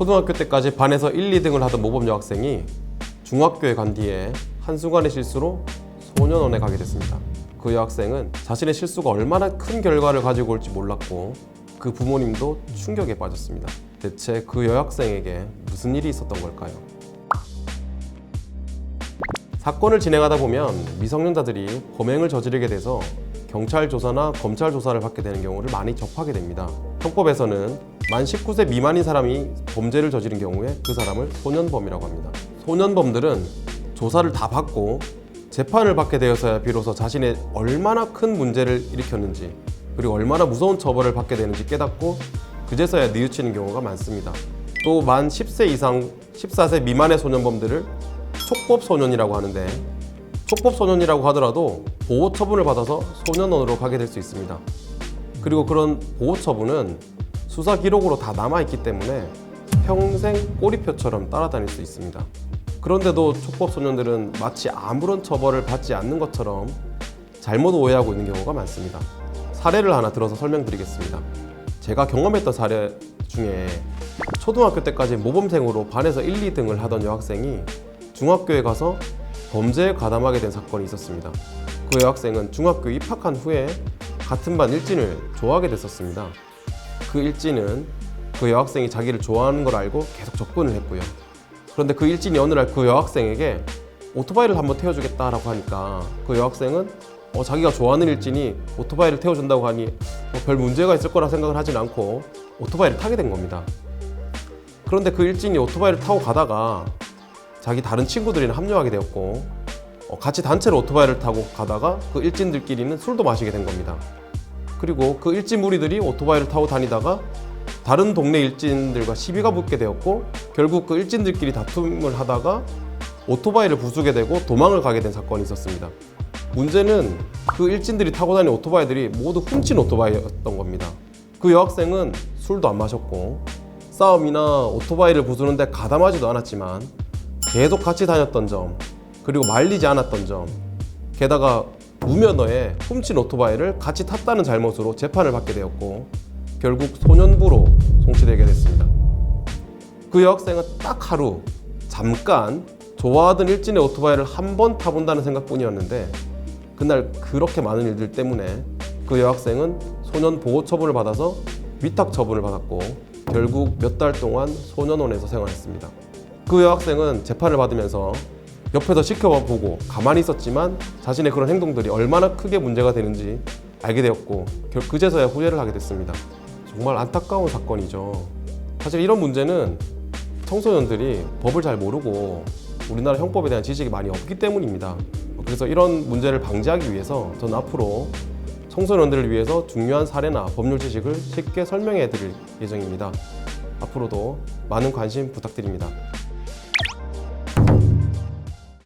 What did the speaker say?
초등학교 때까지 반에서 1, 2등을 하던 모범 여학생이 중학교에 간 뒤에 한순간의 실수로 소년원에 가게 됐습니다. 그 여학생은 자신의 실수가 얼마나 큰 결과를 가지고 올지 몰랐고 그 부모님도 충격에 빠졌습니다. 대체 그 여학생에게 무슨 일이 있었던 걸까요? 사건을 진행하다 보면 미성년자들이 범행을 저지르게 돼서 경찰 조사나 검찰 조사를 받게 되는 경우를 많이 접하게 됩니다. 형법에서는 만 19세 미만인 사람이 범죄를 저지른 경우에 그 사람을 소년범이라고 합니다. 소년범들은 조사를 다 받고 재판을 받게 되어서야 비로소 자신의 얼마나 큰 문제를 일으켰는지 그리고 얼마나 무서운 처벌을 받게 되는지 깨닫고 그제서야 뉘우치는 경우가 많습니다. 또 만 10세 이상 14세 미만의 소년범들을 촉법소년이라고 하는데 촉법소년이라고 하더라도 보호처분을 받아서 소년원으로 가게 될 수 있습니다. 그리고 그런 보호처분은 수사 기록으로 다 남아있기 때문에 평생 꼬리표처럼 따라다닐 수 있습니다. 그런데도 촉법소년들은 마치 아무런 처벌을 받지 않는 것처럼 잘못 오해하고 있는 경우가 많습니다. 사례를 하나 들어서 설명드리겠습니다. 제가 경험했던 사례 중에 초등학교 때까지 모범생으로 반에서 1, 2등을 하던 여학생이 중학교에 가서 범죄에 가담하게 된 사건이 있었습니다. 그 여학생은 중학교 입학한 후에 같은 반 일진을 좋아하게 됐었습니다. 그 일진은 그 여학생이 자기를 좋아하는 걸 알고 계속 접근을 했고요. 그런데 그 일진이 어느 날 그 여학생에게 오토바이를 한번 태워주겠다라고 하니까 그 여학생은 자기가 좋아하는 일진이 오토바이를 태워준다고 하니 별 문제가 있을 거라 생각을 하진 않고 오토바이를 타게 된 겁니다. 그런데 그 일진이 오토바이를 타고 가다가 자기 다른 친구들이랑 합류하게 되었고 같이 단체로 오토바이를 타고 가다가 그 일진들끼리는 술도 마시게 된 겁니다. 그리고 그 일진 무리들이 오토바이를 타고 다니다가 다른 동네 일진들과 시비가 붙게 되었고 결국 그 일진들끼리 다툼을 하다가 오토바이를 부수게 되고 도망을 가게 된 사건이 있었습니다. 문제는 그 일진들이 타고 다니는 오토바이들이 모두 훔친 오토바이였던 겁니다. 그 여학생은 술도 안 마셨고 싸움이나 오토바이를 부수는데 가담하지도 않았지만 계속 같이 다녔던 점 그리고 말리지 않았던 점 게다가 무면허에 훔친 오토바이를 같이 탔다는 잘못으로 재판을 받게 되었고 결국 소년부로 송치되게 됐습니다. 그 여학생은 딱 하루 잠깐 좋아하던 일진의 오토바이를 한 번 타본다는 생각뿐이었는데 그날 그렇게 많은 일들 때문에 그 여학생은 소년 보호 처분을 받아서 위탁 처분을 받았고 결국 몇 달 동안 소년원에서 생활했습니다. 그 여학생은 재판을 받으면서 옆에서 지켜보고 가만히 있었지만 자신의 그런 행동들이 얼마나 크게 문제가 되는지 알게 되었고 그제서야 후회를 하게 됐습니다. 정말 안타까운 사건이죠. 사실 이런 문제는 청소년들이 법을 잘 모르고 우리나라 형법에 대한 지식이 많이 없기 때문입니다. 그래서 이런 문제를 방지하기 위해서 저는 앞으로 청소년들을 위해서 중요한 사례나 법률 지식을 쉽게 설명해 드릴 예정입니다. 앞으로도 많은 관심 부탁드립니다.